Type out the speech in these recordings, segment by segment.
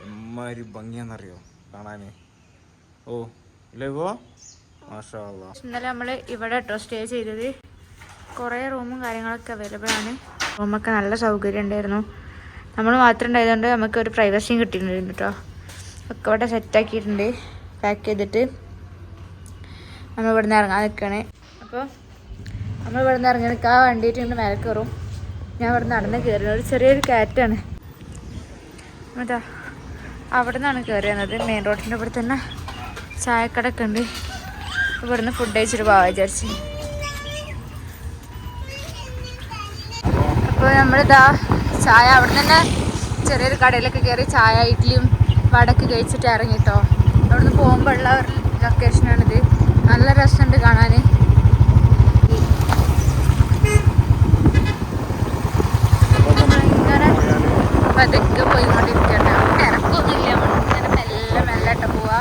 എമ്മാതിരി ഭംഗിയാന്നറിയോ കാണാന്. ഓ ഇല്ലേ പോ മാഷാ അല്ലാഹ്. ഇന്നലെ നമ്മൾ ഇവിടെ കേട്ടോ സ്റ്റേ ചെയ്തത്. കുറേ റൂമും കാര്യങ്ങളൊക്കെ അവൈലബിൾ ആണ്. റൂമൊക്കെ നല്ല സൗകര്യം ഉണ്ടായിരുന്നു. നമ്മൾ മാത്രം ഉണ്ടായതുകൊണ്ട് നമുക്ക് ഒരു പ്രൈവസിയും കിട്ടിയിട്ടുണ്ടായിരുന്നു കേട്ടോ. ഒക്കെ ഇവിടെ സെറ്റാക്കിയിട്ടുണ്ട്. പാക്ക് ചെയ്തിട്ട് നമ്മൾ ഇവിടെ നിന്ന് ഇറങ്ങാൻ നിൽക്കുകയാണ്. അപ്പോൾ നമ്മൾ ഇവിടെ നിന്ന് ഇറങ്ങി നിൽക്കുക. ആ വണ്ടിയിട്ട് ഇങ്ങനെ മേലെ കയറും. ഞാൻ ഇവിടെ നടന്ന് കയറുന്നത് ഒരു ചെറിയൊരു കയറ്റാണ്. അതാ അവിടെ നിന്നാണ് കയറി വന്നത്. മെയിൻ റോഡിൻ്റെ ഇവിടെ തന്നെ ചായക്കടയൊക്കെ ഉണ്ട്. ഇവിടെ നിന്ന് ഫുഡ് കഴിച്ചിട്ട് പോവാൻ വിചാരിച്ച്. അപ്പോൾ നമ്മളിതാ ചായ അവിടെ തന്നെ ചെറിയൊരു കടയിലൊക്കെ കയറി ചായ ഇഡ്ഡലിയും വടക്ക് കഴിച്ചിട്ട് ഇറങ്ങിട്ടോ. അവിടെ നിന്ന് പോകുമ്പോഴുള്ള ഒരു ലൊക്കേഷനാണിത്. നല്ല രസമുണ്ട് കാണാൻ. ഇങ്ങനെ പതുക്കെ പോയിക്കൊണ്ടിരിക്കട്ടോ. തിരക്കൊന്നുമില്ല. ഇങ്ങനെ മെല്ലെ മെല്ലെ പോവാ.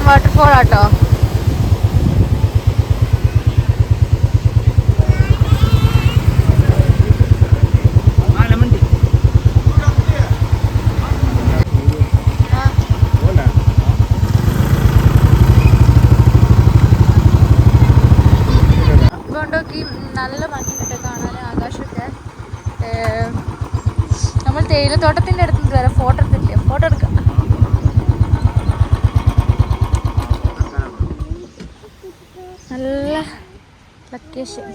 വാട്ടർഫോൾ ആട്ടോ. കൊണ്ടോക്കി നല്ല ഭംഗിയുണ്ട് കാണാൻ. ആകാശമൊക്കെ നമ്മൾ തേയിലത്തോട്ടത്തിൻ്റെ അടുത്ത് വരെ ഫോട്ടോ എടുത്തിട്ടില്ലേ? ഫോട്ടോ എടുക്കാം. നല്ല ലൊക്കേഷൻ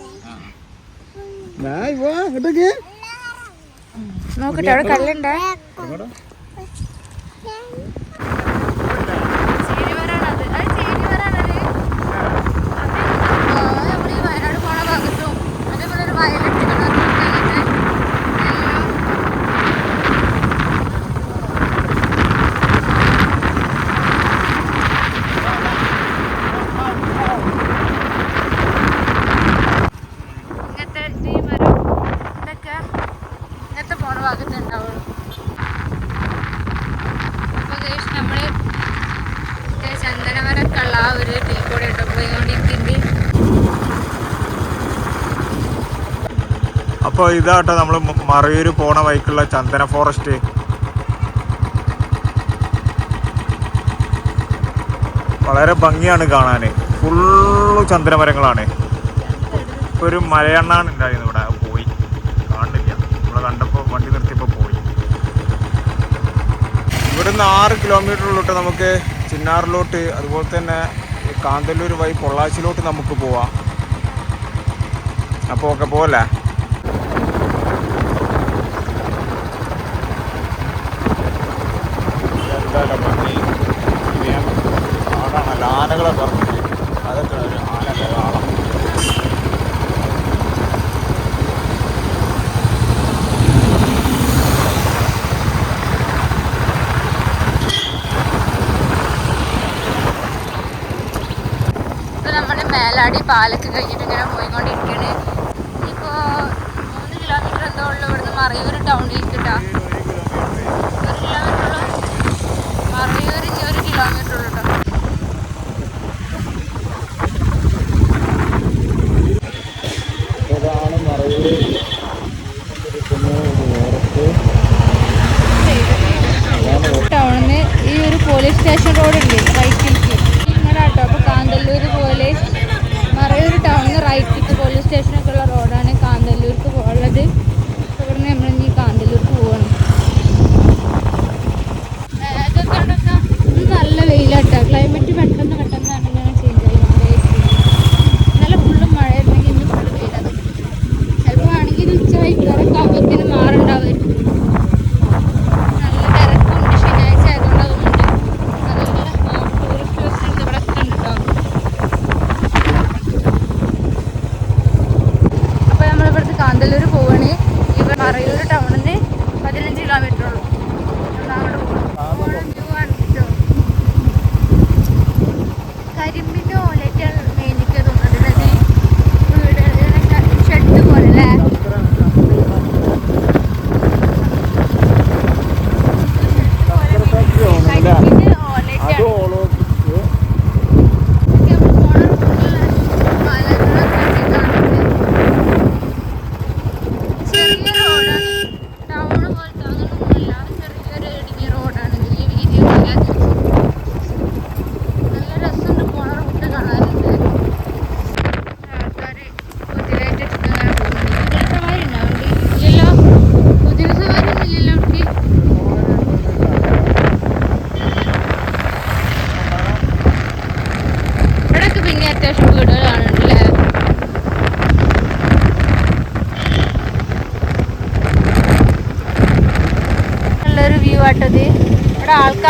നോക്കട്ടെ. അവിടെ കല്ലുണ്ടേ. ചേരിവരാണത്. അത് ചേരിവരാണത്. നമ്മൾ ഈ വയനാട് പോണ ഭാഗത്തും അതേപോലെ ഒരു വയലറ്റ് ഭാഗത്തുണ്ടാവുള്ളൂ. അപ്പോൾ ഗൈസ് നമ്മൾ ചന്ദനമരമൊക്കെ ഉള്ള ആ ഒരു ഇതിൽ കൂടെ ഇട്ടോ പോയിക്കൊണ്ടിരിക്കുന്നുണ്ട്. അപ്പോൾ ഇതാട്ടോ നമ്മൾ മറയൂർ പോണ വഴിക്കുള്ള ചന്ദന ഫോറസ്റ്റ്. വളരെ ഭംഗിയാണ് കാണാൻ. ഫുള്ള് ചന്ദനമരങ്ങളാണ്. ഇപ്പോൾ ഒരു മലയണ്ണാണ് ഉണ്ടായിരുന്നു ഇവിടെ. പോയി കാണില്ല. നമ്മളെ കണ്ടപ്പോൾ വണ്ടി നിർത്തിയപ്പോൾ പോയി. ഇവിടുന്ന് 6 കിലോമീറ്ററിലോട്ട് നമുക്ക് ചിന്നാറിലോട്ട്, അതുപോലെ തന്നെ കാന്തല്ലൂർ വഴി പൊള്ളാച്ചിലോട്ട് നമുക്ക് പോവാം. അപ്പോൾ ഒക്കെ പോകല്ലേ. എന്തായാലും ഭംഗി ആടാണല്ലോ. ആനകളെ പറഞ്ഞിട്ട് അതൊക്കെ ഒരു ആനയുടെ ആളം. മേലാടി പാലൊക്കെ കഴിഞ്ഞിട്ട് ഇങ്ങനെ പോയിക്കൊണ്ടിരിക്കുകയാണ്. ഇപ്പോൾ 3 കിലോമീറ്റർ എന്തോ ഉള്ളു ഇവിടുന്ന് മറയൂർ ടൗണിലേക്ക് കിട്ടാം. 1 കിലോമീറ്റർ ഉള്ളു. മറയൂർ 1 കിലോമീറ്റർ ഉള്ളു കേട്ടോ. ടൗണിന്ന് ഈ ഒരു പോലീസ് സ്റ്റേഷൻ റോഡുണ്ട് റൈറ്റിലേക്ക് ഇങ്ങനെ കേട്ടോ. അപ്പോൾ കാന്തല്ലൂർ പോലീസ്, മറയൂർ ടൗണിൽ റൈറ്റിലേക്ക് പോലീസ് സ്റ്റേഷനൊക്കെ ഉള്ള റോഡാണ് കാന്തല്ലൂർക്ക് ഉള്ളത്. ഇവിടുന്ന് നമ്മൾ ഇനി കാന്തല്ലൂർക്ക് പോവാണ്. നല്ല വെയിലാട്ടോ.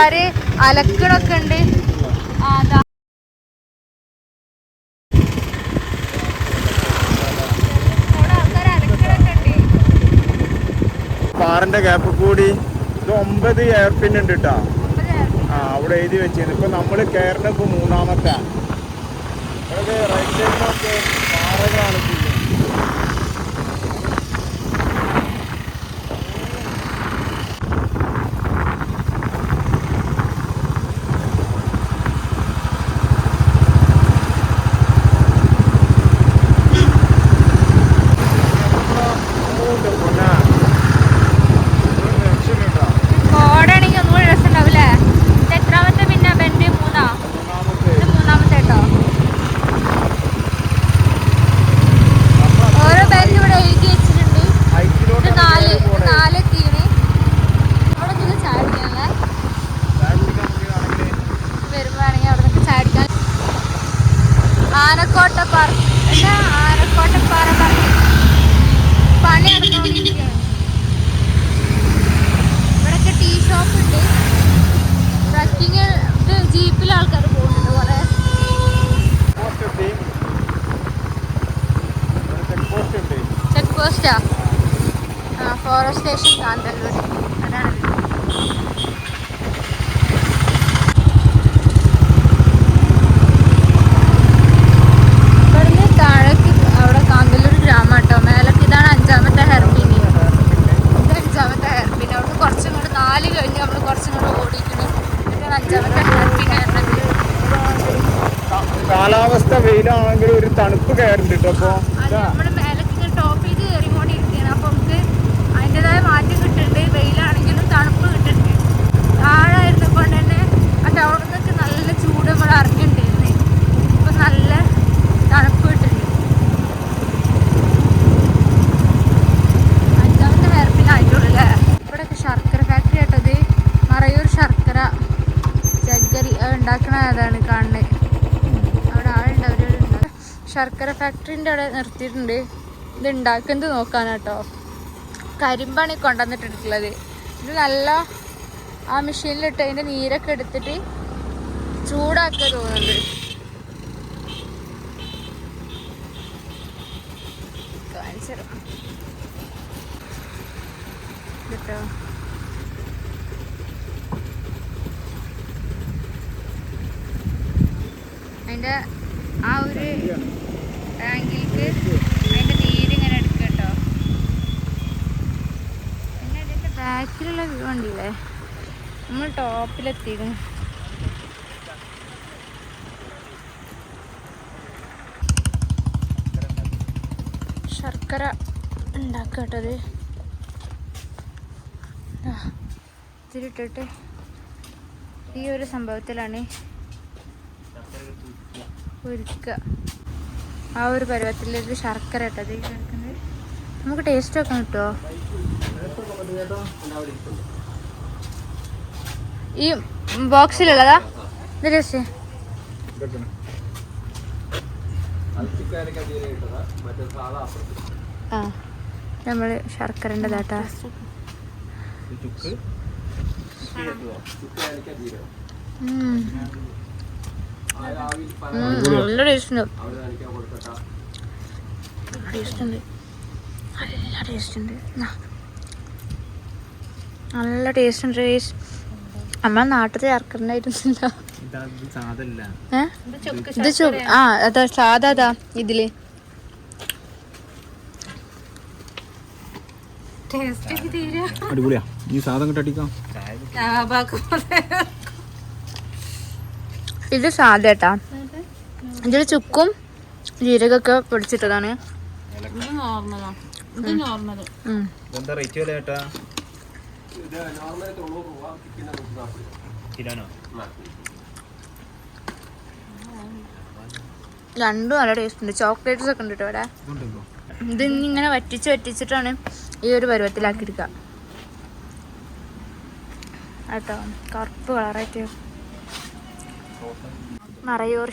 ആൾക്കാര് അലക്കണൊക്കെ ഉണ്ട്. അതാ ആൾക്കാർ അലക്കണൊക്കെ ഉണ്ട്. കാറിന്റെ ഗ്യാപ്പ് കൂടി ഇത് 9 എയർ പിൻ ഉണ്ട് കേട്ടോ. അവിടെ എഴുതി വെച്ചിരുന്നു. ഇപ്പൊ നമ്മള് കയറുന്ന ഇപ്പൊ 3ാമത്തെ. റൈറ്റ് സൈഡിലൊക്കെ പാറകളാണ്. കോടാണെങ്കിൽ ഒന്നുകൂടി രസം ഉണ്ടാവില്ലേ? ഇത് എത്രാമത്തെ പിന്നെ ബെൻഡ്? 3. ഇത് 3ാമത്തെ കേട്ടോ. ഓരോ ബെൻഡ് ഇവിടെ എഴുതി വെച്ചിട്ടുണ്ട്. ഇത് 4 എത്തിയാണ്. അവിടെ നിന്ന് ചായ കുടിക്കാനല്ലേ വരുമ്പോഴാണെങ്കിൽ അവിടെ നിന്ന് ചായ കുടിക്കാൻ. ആനക്കോട്ടപ്പാറ പറഞ്ഞ് പണി നടന്നുകൊണ്ടിരിക്കുകയാണ്. ഇവിടെയൊക്കെ ടീ ഷോപ്പ് ഉണ്ട്. ട്രക്കിങ് ഇത് ജീപ്പിൽ ആൾക്കാർ പോകുന്നുണ്ട് കുറെ. ചെക്ക് പോസ്റ്റാ? Forest station Kanthalloor. അതാണ്. ഇവിടുന്ന് താഴേക്ക് അവിടെ കാന്തല്ലൂർ ഗ്രാമം കേട്ടോ. മേലേക്ക് ഇതാണ് 5ാമത്തെ ഹെയർപിൻ. ഇത് 5ാമത്തെ ഹെയർപിൻ. അവിടെ കുറച്ചും കൂടെ 4 കഴിഞ്ഞ് നമ്മൾ കുറച്ചും കൂടെ ഓടിക്കണം. ഇതാണ് 5ാമത്തെ ഹെയർപിൻ. കാലാവസ്ഥ വെയിലാണെങ്കിൽ ഒരു തണുപ്പ് കയറുന്നുണ്ട്. അപ്പൊ നമ്മള് മേലേക്ക് ടോപ്പ് ചെയ്ത് കയറിക്കൊണ്ടിരിക്കുകയാണ്. അപ്പൊ നമുക്ക് അതിൻ്റെതായ മാറ്റം കിട്ടുന്നുണ്ട്. വെയിലാണെങ്കിലും തണുപ്പ് കിട്ടുന്നുണ്ട്. താഴായിരുന്ന കൊണ്ട് തന്നെ ആ ടൗണിൽ നിന്നൊക്കെ നല്ല ചൂട് നമ്മൾ അറിഞ്ഞിട്ടുണ്ടായിരുന്നു. ഇപ്പൊ നല്ല തണുപ്പ് കിട്ടുന്നുണ്ട്. 5ാമത്തെ ഹെയർപിൻ ആയിട്ടുള്ളൂ അല്ലേ? ഇവിടെയൊക്കെ ശർക്കര ഫാക്ടറി ആയിട്ടത്. മറയൂർ ശർക്കര ചക്കരി ഉണ്ടാക്കണ അതാണ് കാണുന്നത്. അവിടെ ആളുണ്ട്. അവരുണ്ട്. ശർക്കര ഫാക്ടറിൻ്റെ അവിടെ നിർത്തിയിട്ടുണ്ട്. ഇത് ഉണ്ടാക്കുന്നത് നോക്കാനാട്ടോ. കരിമ്പാണ് കൊണ്ടുവന്നിട്ടുള്ളത്. ഇത് നല്ല ആ മെഷീനിലിട്ട് അതിൻ്റെ നീരൊക്കെ എടുത്തിട്ട് ചൂടാക്കുക തോന്നുന്നുണ്ട്. കാണിച്ചോ കേട്ടോ. അതിൻ്റെ ആ ഒരു ടാങ്കിലേക്ക് അതിൻ്റെ നീരിങ്ങനെ എടുക്കുക കേട്ടോ. പിന്നെ അതിൻ്റെ ബാക്കിലുള്ള വ്യൂ ഉണ്ടല്ലേ, നമ്മൾ ടോപ്പിലെത്തിയിരുന്നു. ശർക്കര ഉണ്ടാക്കട്ടത് ഇതിലിട്ടിട്ട് ഈ ഒരു സംഭവത്തിലാണ് ഒരുക്കുക. ആ ഒരു പരുവത്തിലേക്ക് ശർക്കര ഇട്ടത് കിടക്കുന്നത്. നമുക്ക് ടേസ്റ്റ് ഒക്കെ കിട്ടുമോ? ഈ ബോക്സിലുള്ളതാ ഇത് ടേസ്റ്റ്? ആ നമ്മള് ശർക്കരൻ്റെതാട്ടാ. നല്ല ടേസ്റ്റ് ഉണ്ട്. നല്ല ടേസ്റ്റ് ഉണ്ട്. നമ്മളെ നാട്ടിൽ ശർക്കരണ്ടായിരുന്നില്ല. ഇത് ആ അതാ സാധാ അതാ ഇതില് അടിപൊളിയാ. ഈ സാധനം കിട്ടടിക്കാം. ഇത് സാധേട്ടാ. ഇതിൽ ചുക്കും ജീരകൊക്കെ പൊടിച്ചിട്ടതാണ്. രണ്ടും നല്ല ടേസ്റ്റ് ഉണ്ട്. ചോക്ലേറ്റ്സ് ഒക്കെ ഉണ്ട് കേട്ടോ ഇവിടെ. ഇത് ഇങ്ങനെ വറ്റിച്ചിട്ടാണ് ഈ ഒരു പരുവത്തിലാക്കിയെടുക്കുക കേട്ടോ. കറുപ്പ് കളറായിട്ട് മറയൂർ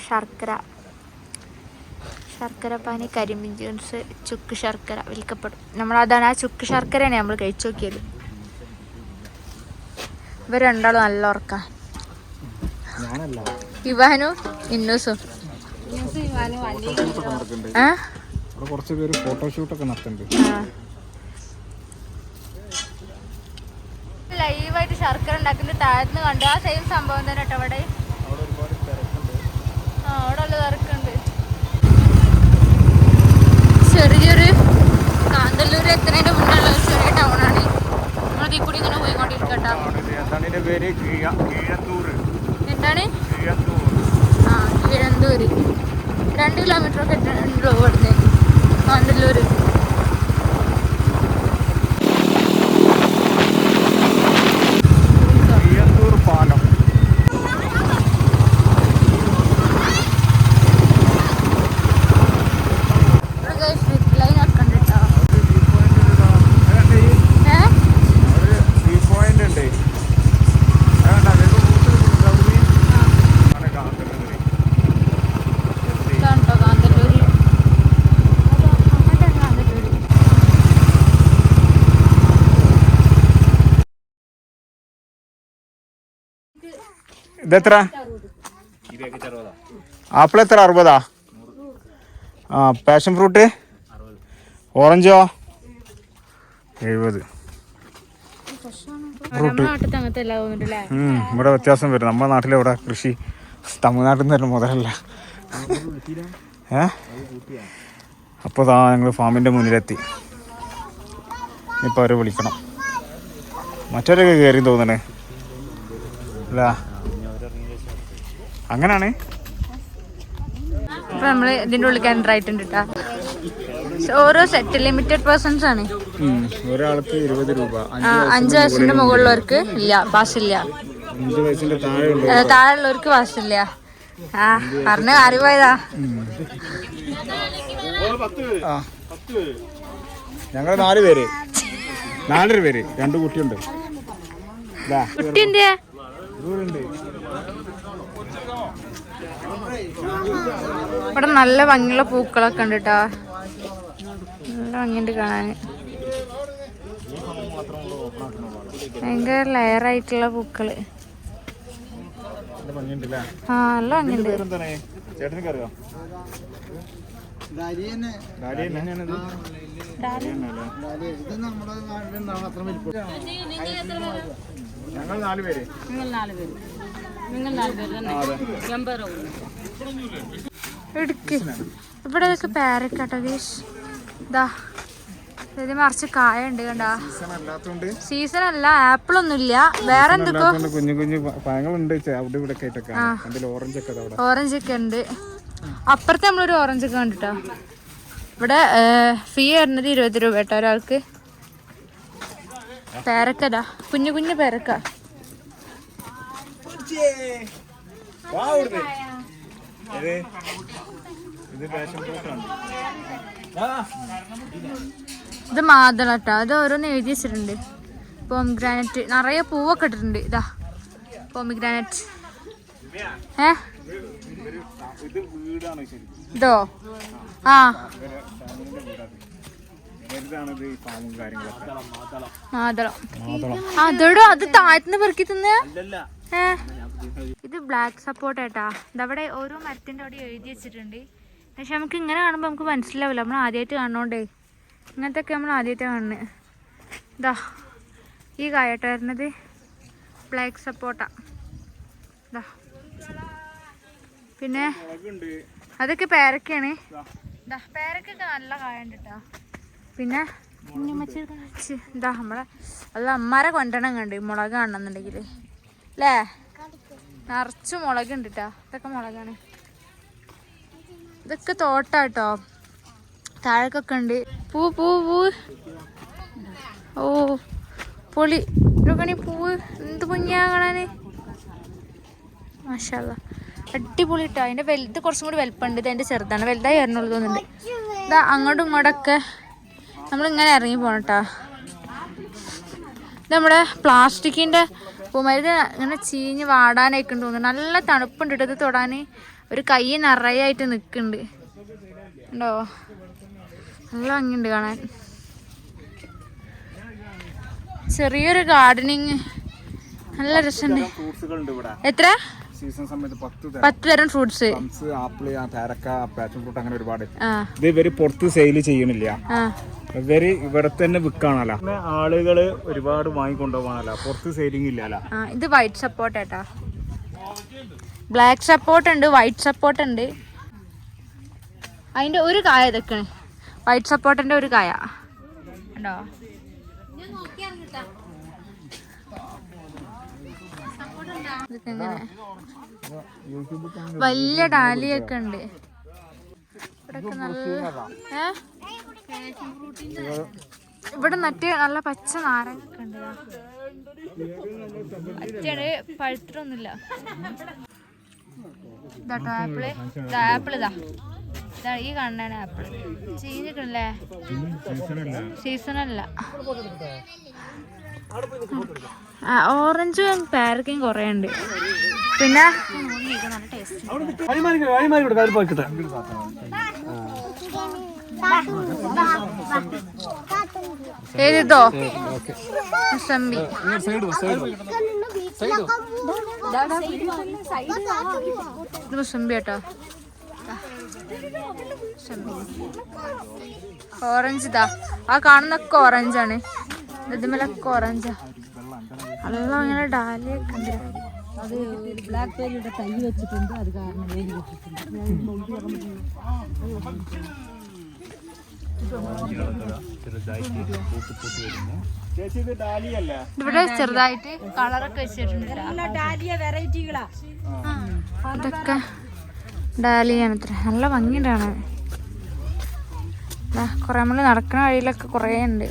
ശർക്കരപ്പാനി, കരിമ്പിൻ ജ്യൂസ്, ചുക്ക് ശർക്കര വിൽക്കപ്പെടും. നമ്മളതാണ് ആ ചുക്ക് ശർക്കരയാണ് നമ്മൾ കഴിച്ചു നോക്കിയത്. ഇവർ രണ്ടാളും നല്ല ഉറക്കാം. ഇവാനും ഇന്നൂസും കുറച്ച് പേര് ഫോട്ടോഷൂട്ടൊക്കെ നടത്തുന്നുണ്ട്. ലൈവായിട്ട് ശർക്കര ഉണ്ടാക്കുന്ന താഴത്തുനിന്ന് കണ്ടു. ആ സെയിം സംഭവം തന്നെ കേട്ടോ അവിടെ. അവിടെ നല്ല തിരക്കുണ്ട്. ചെറിയൊരു കാന്തല്ലൂർ എത്തുന്നതിന്റെ മുന്നുള്ള ഒരു ചെറിയ ടൗണാണ്. നമ്മളത് കൂടി ഇങ്ങനെ പോയിക്കൊണ്ടിരിക്കട്ടോ. എന്താണ്? കിഴന്തൂര് 2 കിലോമീറ്റർ ഒക്കെ ഉള്ളൂ ഇവിടുന്ന് കാന്തല്ലൂര്. പാലം ഇതെത്ര? ആപ്പിൾ എത്ര? 60. പാഷൻ ഫ്രൂട്ട് ഓറഞ്ചോ 70. ഇവിടെ വ്യത്യാസം വരും. നമ്മുടെ നാട്ടിലെ ഇവിടെ കൃഷി തമിഴ്നാട്ടിൽ നിന്ന് തന്നെ മുതലല്ല. അപ്പോൾ ഞങ്ങൾ ഫാമിൻ്റെ മുന്നിലെത്തി. ഇനിയിപ്പോൾ അവരെ വിളിക്കണം. മറ്റവരൊക്കെ കയറി തോന്നണേ അല്ല? അങ്ങനാണ്. ഇപ്പൊ നമ്മള് ഇതിന്റെ ഉള്ളിൽ എൻ്റർ ആയിട്ടുണ്ട് കേട്ടോ. ഓരോ സെറ്റ് ലിമിറ്റഡ് പേഴ്സൺസ് ആണ്. ഒരാൾക്ക് 20 രൂപ. 5 വയസ്സിന്റെ മുകളിലുള്ളവർക്ക് ഇല്ല, പാസ് ഇല്ല. 5 വയസ്സിന്റെ താഴെയുള്ളവർക്ക് പാസ് ഇല്ല. പറഞ്ഞ അറിവായതാ. ഞങ്ങൾ 4 പേര്, 4 പേര്, 2 കുട്ടിയുണ്ട്. കുട്ടിന്റെ ഇവിടെ നല്ല ഭംഗിയുള്ള പൂക്കളൊക്കെ ഉണ്ട് കേട്ടോ. നല്ല ഭംഗിയുണ്ട് കാണാന്. ഭയങ്കര ലെയറായിട്ടുള്ള പൂക്കള്. നല്ല ഭംഗിയുണ്ട്. ഞങ്ങൾ 4 പേര്. എടുക്ക്. ഇവിടെ പേരക്കാട്ടോ ഗീസ്. ഇതാ ഇത് മറിച്ച് കായ ഉണ്ട് കണ്ടാ. സീസൺ അല്ല, ആപ്പിൾ ഒന്നുമില്ല, വേറെ എന്തൊക്കെ കുഞ്ഞു കുഞ്ഞു പഴങ്ങളുണ്ട്. ഓറഞ്ച് ഒക്കെ ഉണ്ട്. അപ്പുറത്ത് നമ്മളൊരു ഓറഞ്ച് ഒക്കെ കണ്ടിട്ടോ. ഇവിടെ ഫീ വരുന്നത് 20 രൂപ കേട്ടോ ഒരാൾക്ക്. പേരക്കതാ, കുഞ്ഞു കുഞ്ഞു പേരക്ക. ഇത് മാതളട്ടോ. അത് ഓരോന്ന് എഴുതി വെച്ചിട്ടുണ്ട്. പോംഗ്രാനറ്റ് നിറയെ പൂവൊക്കെ ഇട്ടിട്ടുണ്ട്. ഇതാ പോംഗ്രാനറ്റ്. ഇതോ? മാതളം. അതോടോ അത് താഴത്തുനിന്ന് പെറുക്കി തിന്ന. ഇത് ബ്ലാക്ക് സപ്പോർട്ട് ഏട്ടാ. ഇതവിടെ ഓരോ മരത്തിന്റെ അവിടെ എഴുതി വെച്ചിട്ടുണ്ട്. പക്ഷെ നമുക്ക് ഇങ്ങനെ കാണുമ്പോൾ നമുക്ക് മനസ്സിലാവില്ല. നമ്മൾ ആദ്യമായിട്ട് കാണണോണ്ടേ ഇങ്ങനത്തെ ഒക്കെ നമ്മൾ ആദ്യമായിട്ട് കാണുന്നത്. ഇതാ ഈ കായട്ടോ വരുന്നത് ബ്ലാക്ക് സപ്പോർട്ടാ. ഇതാ പിന്നെ അതൊക്കെ പേരക്കയാണ്. ഇതാ പേരക്കൊക്കെ നല്ല കായുണ്ട് കേട്ടോ. പിന്നെ ഇതാ നമ്മളെ അത് അമ്മാരെ കൊണ്ടണം കണ്ട് മുളക് കാണണമെന്നുണ്ടെങ്കിൽ അല്ലേ? നിറച്ച് മുളകുണ്ട് കേട്ടോ. ഇതൊക്കെ മുളകാണ്. ഇതൊക്കെ തോട്ടാട്ടോ. താഴേക്കൊക്കെ ഉണ്ട്. പൂ പൂ പൂ. ഓ പൊളി. ഇതൊക്കെ പൂവ് എന്ത് കുഞ്ഞാ കാണാന്. മാഷാല്ലാ അടിപൊളി ഇട്ടോ. അതിൻ്റെ വലുത് കുറച്ചും കൂടി വലുപ്പമുണ്ട്. ഇത് അതിൻ്റെ ചെറുതാണ്. വലുതായി വരണുള്ളൂ തോന്നുന്നുണ്ട്. ഇതാ അങ്ങോട്ടും ഇങ്ങോട്ടൊക്കെ നമ്മളിങ്ങനെ ഇറങ്ങി പോകണം കേട്ടോ. ഇത് നമ്മുടെ പ്ലാസ്റ്റിക്കിൻ്റെ പൂമരുന്ന് ഇങ്ങനെ ചീഞ്ഞ് വാടാനായിക്കൊണ്ട് തോന്നുന്നു. നല്ല തണുപ്പുണ്ട് കേട്ടോ. ഇത് തൊടാൻ ഒരു കൈ നിറയായിട്ട് നിൽക്കുന്നുണ്ട്. ഉണ്ടോ? നല്ല ഭംഗിയുണ്ട് കാണാൻ. ചെറിയൊരു ഗാർഡനിങ് നല്ല രസമുണ്ട്. എത്ര? സീസൺ സമയത്ത് 10 തരം ഫ്രൂട്ട്സ്, ആപ്പിൾ, പേരക്ക, പാഷൻ ഫ്രൂട്ട്, അങ്ങനെ ഒരുപാട്. ഇത് ഇവര് പുറത്ത് സെയിൽ ചെയ്യണില്ല, ഇവര് ഇവിടെ തന്നെ വിൽക്കാണല്ലോ. ആളുകള് ഒരുപാട് വാങ്ങിക്കൊണ്ടുപോകാനല്ല, പുറത്ത് സെയിലിംഗ് ഇല്ലല്ലോ. ഇത് വൈറ്റ് സപ്പോർട്ട് ഏട്ടാ, ബ്ലാക്ക് സപ്പോർട്ട് ഉണ്ട്, വൈറ്റ് സപ്പോർട്ട് ഉണ്ട്. അതിന്റെ ഒരു കായ ഇതൊക്കെയാണ്, വൈറ്റ് സപ്പോർട്ടിന്റെ ഒരു കായ ഉണ്ടോ. ഇതൊക്കെ എങ്ങനെ വലിയ ഡാലിയൊക്കെ ഉണ്ട് ഇവിടൊക്കെ. നല്ല ഇവിടെ മറ്റേ നല്ല പച്ച നാരങ്ങൊക്കെ ഉണ്ട്. അച്ഛന് പഴുത്തിട്ടൊന്നുമില്ല. ഇതാട്ടോ ആപ്പിള്, ആപ്പിൾ ഇതാ ഈ കാണാണ് ആപ്പിൾ. ചീഞ്ഞിട്ടല്ലേ, സീസണല്ല. ഓറഞ്ചും പേരക്കയും കുറേ ഉണ്ട്. പിന്നെ നല്ല ടേസ്റ്റ്. ഏതോ മുസംബി, ഇത് മുസംബി കേട്ടോ. ഓറഞ്ച് ഇതാ, ആ കാണുന്നൊക്കെ ഓറഞ്ചാണ്, ഇതുമേലൊക്കെ ഓറഞ്ചാ. അല്ല അങ്ങനെ ഡാലിയൊക്കെ ഉണ്ട്. അത് ബ്ലാക്ക് ബെറിയുടെ തൈ വെച്ചിട്ടുണ്ട്, അത് കാരണം വേലി വെച്ചിട്ടുണ്ട്. ഇവിടെ ചെറുതായിട്ട് കളറൊക്കെ വെച്ചിട്ടുണ്ട്. വെറൈറ്റികളാ ഇതൊക്കെ ഡാലിയാണ്. അത്ര നല്ല ഭംഗിയുണ്ടാണ്. കൊറേ നമ്മള് നടക്കുന്ന വഴിയിലൊക്കെ കൊറേ ഉണ്ട്.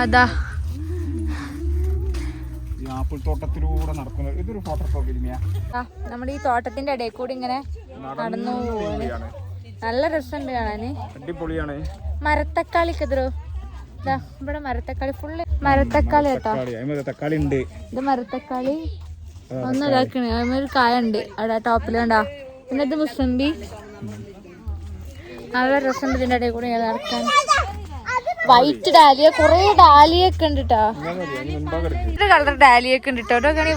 അതാ ആപ്പിൾ തോട്ടത്തിലൂടെ നടക്കുന്നത്. ഇതൊരു നമ്മുടെ ഈ തോട്ടത്തിന്റെ ഇടയിൽ കൂടി ഇങ്ങനെ നടന്നു പോവാണ്. നല്ല രസമുണ്ട് കാണാന്, അടിപൊളിയാണ്. മരത്തക്കാളിക്ക് എതിരോ ഇവിടെ മരത്തക്കാളി ഫുള്ള് മരത്തക്കാളി കേട്ടോ. തക്കാളി ഉണ്ട്, ഇത് മരത്തക്കാളി ഒന്ന് ഇതാക്കണേ. ഒരു കായ ഉണ്ട് അവിടെ ടോപ്പിൽ കണ്ടാ. പിന്നെ ഇത് മുസംബി, നല്ല രസമുണ്ട് ഇതിന്റെ ഇടയിൽ കൂടി നടക്കാൻ. വൈറ്റ് ഡാലിയ, കൊറേ ഡാലിയൊക്കെ ഉണ്ട് കേട്ടോ. കളർ ഡാലിയൊക്കെ ഉണ്ട് കേട്ടോ. അതൊക്കെ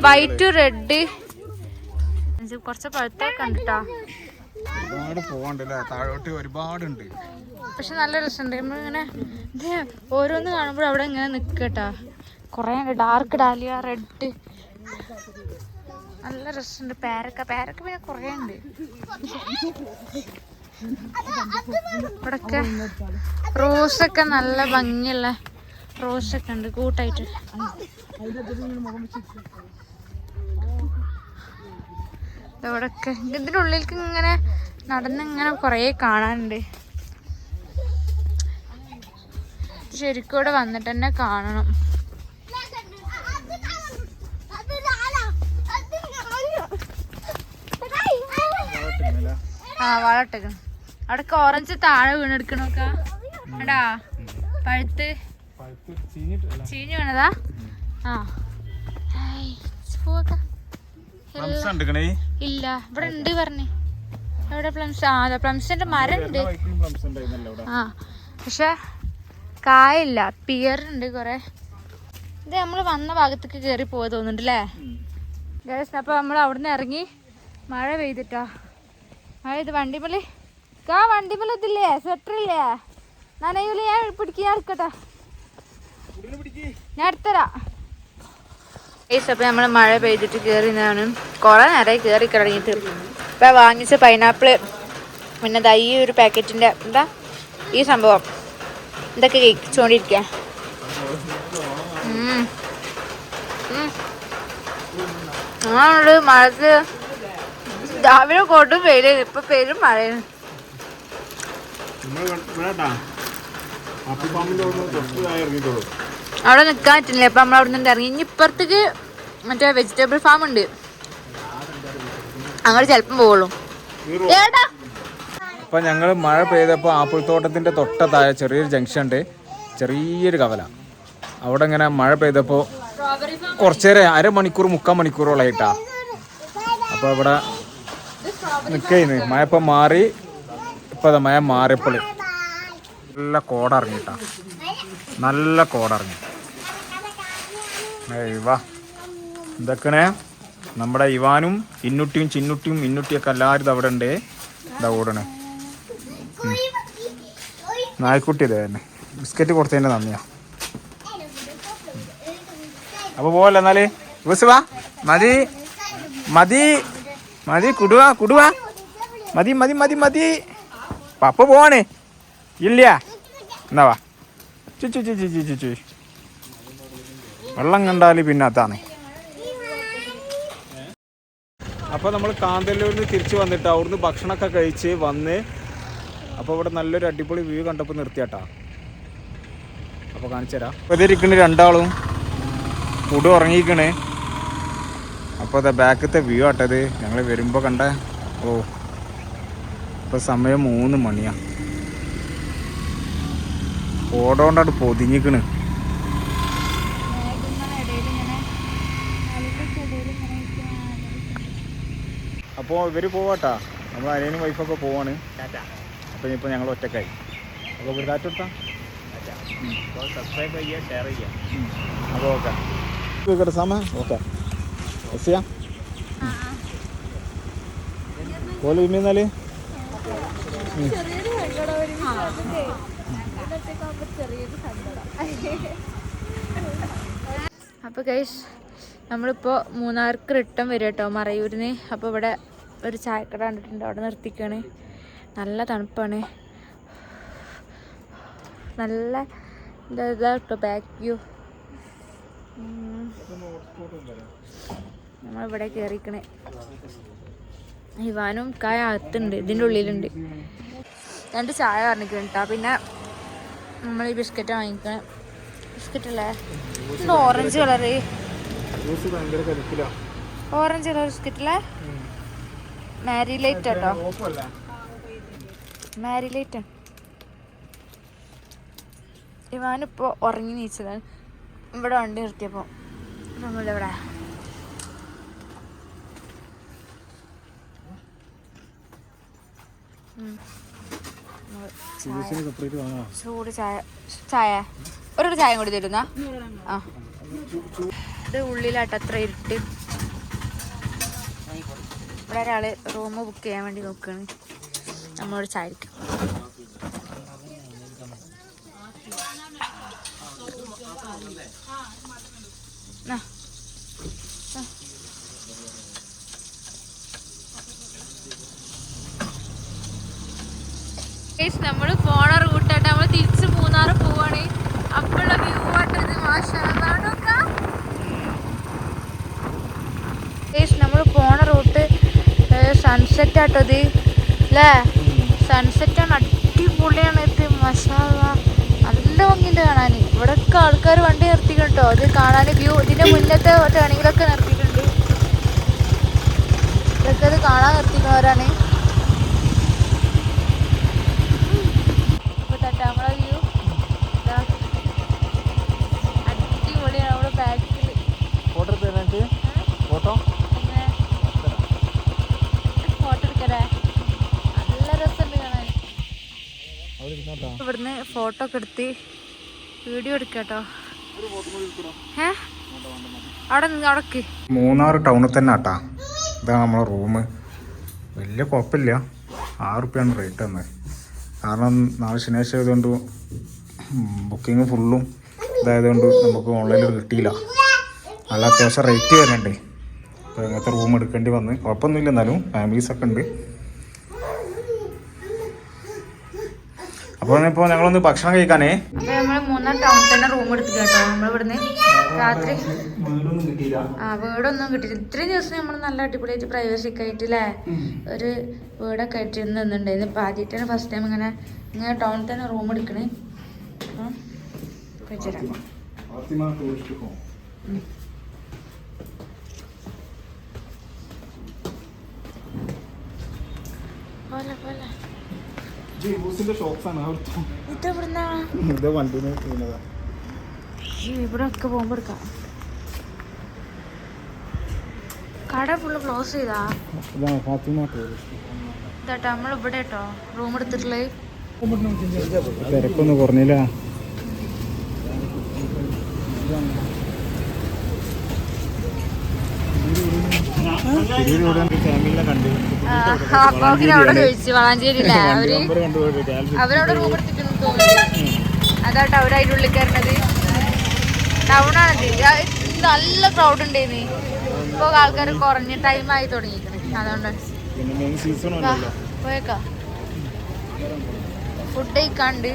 വൈറ്റും റെഡ്, കുറച്ച് പഴുത്തൊക്കെ ഉണ്ട് കേട്ടോ. ഒരുപാടുണ്ട്, പക്ഷെ നല്ല രസമുണ്ട്. നമ്മളിങ്ങനെ ഇത് ഓരോന്ന് കാണുമ്പോൾ അവിടെ ഇങ്ങനെ നിക്കട്ടാ. കൊറേ ഉണ്ട്, ഡാർക്ക് ഡാലിയ, റെഡ്, നല്ല രസമുണ്ട്. പേരക്ക പിന്നെ കൊറേ ഉണ്ട്. ഇവിടൊക്കെ റോസൊക്കെ നല്ല ഭംഗിയുള്ള റോസൊക്കെ ഉണ്ട് കൂട്ടായിട്ട്. ഇവിടൊക്കെ ഇതിനുള്ളിലേക്ക് ഇങ്ങനെ നടന്നിങ്ങനെ കൊറേ കാണാനുണ്ട്. ശരിക്കും ഇവിടെ വന്നിട്ട് തന്നെ കാണണം. വളട്ടേക്കണം. അവിടൊക്കെ ഓറഞ്ച് താഴെ വീണെടുക്കണോക്കാ. എടാ പഴുത്ത് ചീഞ്ഞു വീണതാ. ഇല്ല ഇവിടെ ഉണ്ട് പറഞ്ഞേ. എവിടെ പ്ലംസ്? പ്ലംസിന്റെ മരം ഉണ്ട്, പക്ഷെ കായില്ല. പിയറുണ്ട് കൊറേ. ഇത് നമ്മള് വന്ന ഭാഗത്തേക്ക് കേറി പോവാ തോന്നുന്നുണ്ടല്ലേ ഗൈസ്. അപ്പൊ നമ്മൾ അവിടുന്ന് ഇറങ്ങി മഴ പെയ്തിട്ടാ. മഴ ഇത് വണ്ടിമേല് ഇതില്ലേ, സ്വെറ്ററില്ലേ, നനയൂല. ഞാൻ പിടിക്കാൻ എടുക്കട്ടെ, ഞാൻ എടുത്തരാ ഗൈസ്. അപ്പൊ നമ്മള് മഴ പെയ്തിട്ട് കേറിയതാണ്. കൊറേ നേരമായി കേറി തുടങ്ങിയിട്ട്. ഇപ്പൊ വാങ്ങിച്ച പൈനാപ്പിള്, പിന്നെ ദാ ഈ ഒരു പാക്കറ്റിന്റെ എന്താ ഈ സംഭവം, ഇതൊക്കെ കഴിച്ചോണ്ടിരിക്ക. മഴക്ക് രാവിലെ കൊടും വെയില്, ഇപ്പൊ പെരും മഴയാണ്. അവിടെ നിക്കാൻ പറ്റില്ല. അപ്പൊ നമ്മൾ അവിടെ നിന്ന് ഇറങ്ങി. ഇനി ഇപ്പുറത്തേക്ക് മറ്റേ വെജിറ്റബിൾ ഫാം ഉണ്ട്, അങ്ങോട്ട് ചെലപ്പം പോവുള്ളൂ. അപ്പൊ ഞങ്ങൾ മഴ പെയ്തപ്പോൾ ആപ്പിൾ തോട്ടത്തിന്റെ തൊട്ടതായ ചെറിയൊരു ജംഗ്ഷൻ ഉണ്ട്, ചെറിയൊരു കവല. അവിടെ ഇങ്ങനെ മഴ പെയ്തപ്പോൾ കുറച്ചേരം, അരമണിക്കൂർ 3/4 മണിക്കൂറോളായിട്ടാ. അപ്പോൾ ഇവിടെ നിൽക്കുന്നു. മഴ ഇപ്പം മാറി. ഇപ്പം അതാ മഴ മാറിയപ്പോൾ നല്ല കോടറിഞ്ഞിട്ടാ, നല്ല കോടറിഞ്ഞു. വാ ഇതൊക്കെ നമ്മുടെ ഇവാനും ഇന്നുട്ടിയും ചിന്നുട്ടിയും ഇന്നുട്ടിയൊക്കെ എല്ലാവരും അവിടെ ഉണ്ട്. ഇതാ ഓടണേ നായ്ക്കുട്ടി ഇതേ തന്നെ ബിസ്ക്കറ്റ് കൊടുത്തതിൻ്റെ നന്ദിയാ. അപ്പോൾ പോവല്ലേ എന്നാല് ബസ് വാ. മതി മതി മതി കുടുവാ കുടുവാ മതി മതി മതി മതി. പപ്പ പോവാണ് ഇല്ല എന്നാ വാ. ചുച്ചു ചുച്ചു ചുച്ചു ചുച്ചു വെള്ളം കണ്ടാൽ പിന്നെ അതാണ്. അപ്പോൾ നമ്മൾ കാന്തല്ലൂരിൽ നിന്ന് തിരിച്ച് വന്നിട്ട് അവിടുന്ന് ഭക്ഷണമൊക്കെ കഴിച്ച് വന്ന് അപ്പോൾ ഇവിടെ നല്ലൊരു അടിപൊളി വ്യൂ കണ്ടപ്പോൾ നിർത്തിയാട്ടാ. അപ്പോൾ കാണിച്ചു തരാം. അപ്പോൾ ഇതിരിക്കണ രണ്ടാളും ഫുഡ് ഉറങ്ങിയിരിക്കണേ. അപ്പോൾ അതെ ബാക്കത്തെ വ്യൂ ആട്ടത് ഞങ്ങൾ വരുമ്പോൾ കണ്ട. ഓ ഇപ്പോൾ സമയം 3 മണിയാണ്. ഓടോണ്ടാണ് പൊതിഞ്ഞിക്കണ്. അപ്പോൾ ഇവർ പോവാട്ടാ. നമ്മൾ അനിയനും വൈഫൊക്കെ പോവാണ്. അപ്പോൾ ഇനിയിപ്പോൾ ഞങ്ങൾ ഒറ്റക്കായി. അപ്പോൾ ഒരു കാറ്റ് കൊടുത്താൽ സബ്സ്ക്രൈബ് ചെയ്യുക, ഷെയർ ചെയ്യുക. അപ്പോൾ ഓക്കെ സമയം ഓക്കെ ചെയ്യാം പോലെ ഇന്നാല്. അപ്പോൾ ഗൈസ് നമ്മളിപ്പോൾ മൂന്നാർക്ക് റിട്ടേൺ വരും കേട്ടോ മറയൂരിന്. അപ്പോൾ ഇവിടെ ഒരു ചായക്കട കണ്ടിട്ടുണ്ട്, അവിടെ നിർത്തിക്കാണ്. നല്ല തണുപ്പാണ്, നല്ല ഇതാ കേട്ടോ ബാക്ക് വ്യൂ. നമ്മളിവിടെ കയറിക്കണേ. ഇവാനും കായ അകത്തുണ്ട്, ഇതിൻ്റെ ഉള്ളിലുണ്ട്. 2 ചായ പറഞ്ഞിരിക്കണം കേട്ടോ. പിന്നെ നമ്മൾ ഈ ബിസ്ക്കറ്റ് വാങ്ങിക്കണേ. ബിസ്ക്കറ്റ് അല്ലേ ഇത് ഓറഞ്ച് കളറ്, ഓറഞ്ച് കളർ ബിസ്ക്കറ്റല്ലേ. മാരി ലൈറ്റ് കേട്ടോ, മാരി ലൈറ്റ്. ഇവാനിപ്പോൾ ഉറങ്ങി നീച്ചതാണ്. ഇവിടെ വണ്ടി നിർത്തിയപ്പോൾ നമ്മളിവിടെ ചൂട് ചായ. ചായ ഒരു ചായ കൂടി തരുന്ന. ആ ഇത് ഉള്ളിലാട്ടോ അത്ര ഇരുട്ട്. ഇവിടെ ഒരാള് റൂം ബുക്ക് ചെയ്യാൻ വേണ്ടി നോക്കുകയാണ്. നമ്മളോട് ചായ എടുക്കും. നമ്മൾ പോണ റൂട്ടായിട്ട് നമ്മൾ തിരിച്ച് മൂന്നാർ പോവാണ്. അപ്പോഴുള്ള വ്യൂ ആട്ടത് നമ്മൾ പോണ റൂട്ട് സൺസെറ്റ് ആട്ടത് അല്ലേ. സൺസെറ്റാണ്, അടിപൊളിയാണ്. ഇത് മഷാഅല്ലാ നല്ല ഭംഗിയുണ്ട് കാണാൻ. ഇവിടെയൊക്കെ ആൾക്കാർ വണ്ടി നിർത്തിക്കണം കേട്ടോ. ഇത് കാണാൻ വ്യൂ. ഇതിൻ്റെ മുന്നത്തെ ടേണിങ്ങിലൊക്കെ നിർത്തിയിട്ടുണ്ട്. ഇതൊക്കെ ഇത് കാണാൻ നിർത്തിക്കുന്നവരാണ്. നമ്മളെ വ്യൂ അടിപൊളിയാണ്. നമ്മുടെ ബാക്കിൽ ഫോട്ടോ എടുക്കലേ നല്ല രസമുണ്ട് കാണാൻ. ഇവിടുന്ന് ഫോട്ടോ ഒക്കെ എടുത്ത് വീഡിയോ എടുക്കാട്ടോ. അവിടെ മൂന്നാർ ടൗണിൽ തന്നെ ആട്ടാ. ഇതാണ് നമ്മളെ റൂം. വലിയ കുഴപ്പമില്ല. 6 റുപ്യാണ് റേറ്റ് തന്നത്. കാരണം നാളെ ശനിയാഴ്ച ആയതുകൊണ്ട് ബുക്കിങ് ഫുള്ളും ഇതായതുകൊണ്ട് നമുക്ക് ഓൺലൈനിൽ കിട്ടിയില്ല. നല്ല അത്യാവശ്യം റേറ്റ് വരുന്നുണ്ട്. അപ്പോൾ ഇങ്ങനത്തെ റൂം എടുക്കേണ്ടി വന്ന് കുഴപ്പമൊന്നുമില്ല. എന്നാലും ഫാമിലീസൊക്കെ ഉണ്ട്. അപ്പോൾ ഇപ്പോൾ ഞങ്ങളൊന്ന് ഭക്ഷണം കഴിക്കാനേ. അപ്പോൾ നമ്മൾ മൂന്നാർ ടൗണിൽ തന്നെ റൂം എടുത്തു കേട്ടോ. നമ്മളിവിടുന്ന് രാത്രി വീടൊന്നും കിട്ടിയില്ല. ഇത്രയും ദിവസം നമ്മൾ നല്ല അടിപൊളിയായിട്ട് പ്രൈവസിയൊക്കെ ആയിട്ട് അല്ലേ ഒരു വീടൊക്കെ ആയിട്ട് നിന്നുണ്ടായിരുന്നു. ഇപ്പോൾ ആദ്യമായിട്ടാണ് ഫസ്റ്റ് ടൈം ഇങ്ങനെ ടൗണിൽ തന്നെ റൂം എടുക്കണേ. കഴിച്ചുതരാം. പോലെ പോലെ ഇവിടെ ഒക്കെ പോകുമ്പോ എടുക്കാം. കട ഫുള്ള് ക്ലോസ് ചെയ്താ ഇതാട്ടോ നമ്മളിവിടെ കേട്ടോ റൂം എടുത്തിട്ടുള്ളത്. തിരക്കൊന്നും കുറഞ്ഞില്ല. അപ്പൊ അവിടെ ചോദിച്ചു വളാഞ്ചേരിയില്ലേ അവരവിടെ റൂം എടുത്തിട്ടൊന്നും തോന്നുന്നു. അതാട്ടോ അവരതിൻ്റെ ഉള്ളിൽ കയറുന്നത്. ടൗണാണിത്. നല്ല ക്രൗഡ് ഉണ്ടായിരുന്നു. ഇപ്പൊ ആൾക്കാർ കുറഞ്ഞ ടൈമായി തുടങ്ങിയിരിക്കണം. അതുകൊണ്ട് പോയേക്കാം. ഫുഡ് കഴിക്കാണ്ട്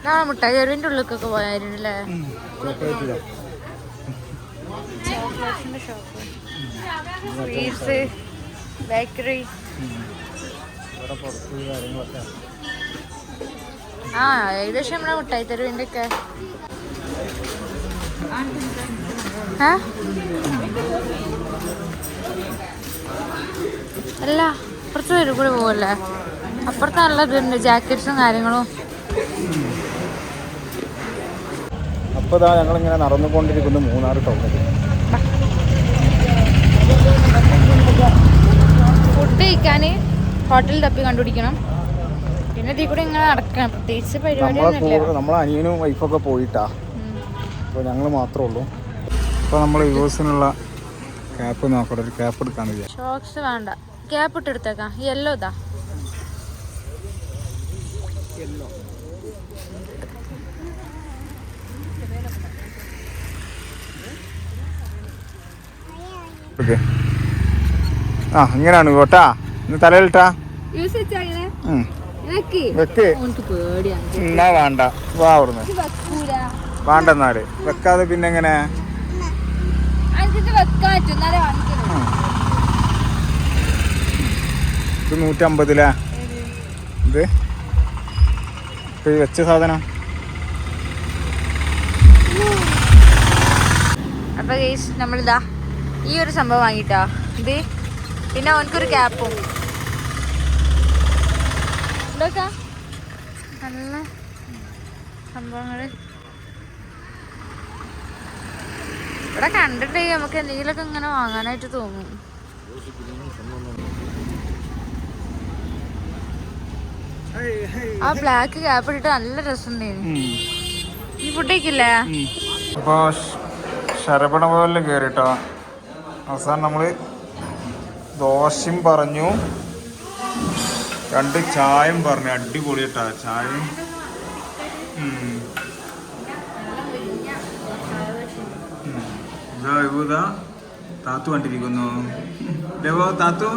നാളെ മുട്ടായി ചെറുവിൻ്റെ ഉള്ളിലേക്കൊക്കെ പോയായിരുന്നല്ലേ. ചോക്ലേറ്റ്സിന്റെ ഷോപ്പ്, സ്വീറ്റ്സ്, ബേക്കറി. ആ ഏകദേശം നമ്മുടെ മുട്ടായി തെരുവിൻ്റെ ഒക്കെ. അല്ല അപ്പുറത്തെ തെരുവ് കൂടി പോവല്ലേ. അപ്പുറത്ത് നല്ല ഇതുണ്ട്, ജാക്കറ്റ്സും കാര്യങ്ങളും. അപ്പോൾ ഇതാ ഞങ്ങളിങ്ങനെ നടന്നുകൊണ്ടിരിക്കുന്നു മൂന്നാർ ടൗണിൽ. ഫുഡ് കഴിക്കാൻ ഹോട്ടൽ തപ്പി കണ്ടുപിടിക്കണം. പിന്നെ ഇതിൽ കൂടെ ഇങ്ങനെ നടക്കണം. പ്രത്യേകിച്ച് പരിപാടിയൊന്നുമില്ല. നമ്മളെ അനിയനും വൈഫൊക്കെ പോയിട്ടാ. അപ്പോൾ ഞങ്ങൾ മാത്രമേ ഉള്ളൂ. അപ്പോൾ നമ്മൾ യൂസിനുള്ള ക്യാപ്പ് നോക്കട്ടെ. ഒരു ക്യാപ്പ് എടുക്കാന്ന് വിചാരിച്ചു. ഷോക്സ് വേണ്ട, ക്യാപ്പ് ഇട്ടെടുത്തേക്കാം. യെല്ലോ ഇതാ. ഓക്കെ. ആ ഇങ്ങനെയാണ് കേട്ടാ. ഇന്ന് തലയിലിട്ടാ വെക്ക്. എന്നാ വേണ്ട, വാ അവിടുന്ന്. വേണ്ടെന്നാല് വെക്കാതെ പിന്നെ എങ്ങനെ? ഇത് 150 ഇത് ഇപ്പൊ വെച്ച സാധനം. അപ്പൊ നമ്മളിതാ ഈ ഒരു സംഭവം വാങ്ങിട്ടാ. ഇത് പിന്നെ അവനക്കൊരു ക്യാപ്പും നല്ല സംഭവങ്ങള് ഇവിടെ കണ്ടിട്ട് നമുക്ക് എന്തെങ്കിലുമൊക്കെ ഇങ്ങനെ വാങ്ങാനായിട്ട് തോന്നും. ആ ബ്ലാക്ക് ക്യാപ്പ് ഇട്ടിട്ട് നല്ല രസമുണ്ടായിരുന്നു. ഈ ഫുഡ് കഴിക്കില്ലേ? അപ്പൊ ശരവണ പോലെ കേറിട്ടോ. അവസാനം നമ്മള് ദോശയും പറഞ്ഞു, 2 ചായയും പറഞ്ഞു. അടിപൊളി കേട്ടാ ചായയും. ഇതാ താത്തു കണ്ടിരിക്കുന്നു. ദേവോ താത്തു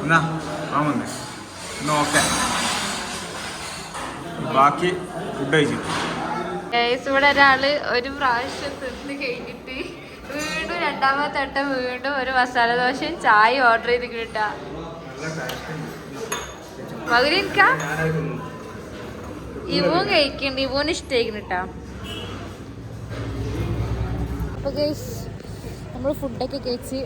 എന്നാ ആവുന്നേ. എന്നാ ഓക്കെ, ബാക്കി ഫുഡ് കഴിച്ചിട്ട്. ഇവിടെ ഒരാള് ഒരു പ്രാവശ്യം തിന്ന് കഴിഞ്ഞിട്ട് വീണ്ടും രണ്ടാമത്തെ വട്ടം വീണ്ടും ഒരു മസാല ദോശയും ചായ ഓർഡർ ചെയ്ത് കിട്ടാ. പകുതി എനിക്കാ ഇവൻ കഴിക്കണ്ട, ഇവന് ഇഷ്ടമായിട്ടാ. അപ്പൊ ഗൈസ് നമ്മൾ ഫുഡൊക്കെ കഴിച്ച്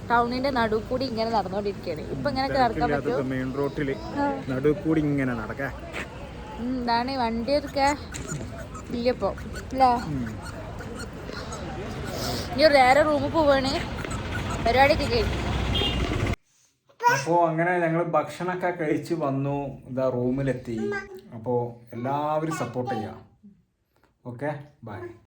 ടൗണിന്റെ നടുവ് കൂടി ഇങ്ങനെ നടന്നുകൊണ്ടിരിക്കുകയാണ്. ഇപ്പൊ ഇങ്ങനെയൊക്കെ നടക്കാൻ പറ്റുമോ? മെയിൻ റോട്ടില് നടുവ് കൂടി ഇങ്ങനെ നടക്കാം. എന്താണ് വണ്ടിയൊക്കെ ഇല്ലപ്പോ അല്ലേ? ഇനി വേറെ റൂമിൽ പോവാണ്, പരിപാടിയൊക്കെ കഴിക്കും. അപ്പോൾ അങ്ങനെ ഞങ്ങൾ ഭക്ഷണമൊക്കെ കഴിച്ച് വന്നു. ഇതാ റൂമിലെത്തി. അപ്പോൾ എല്ലാവരും സപ്പോർട്ട് ചെയ്യാം. Okay, by.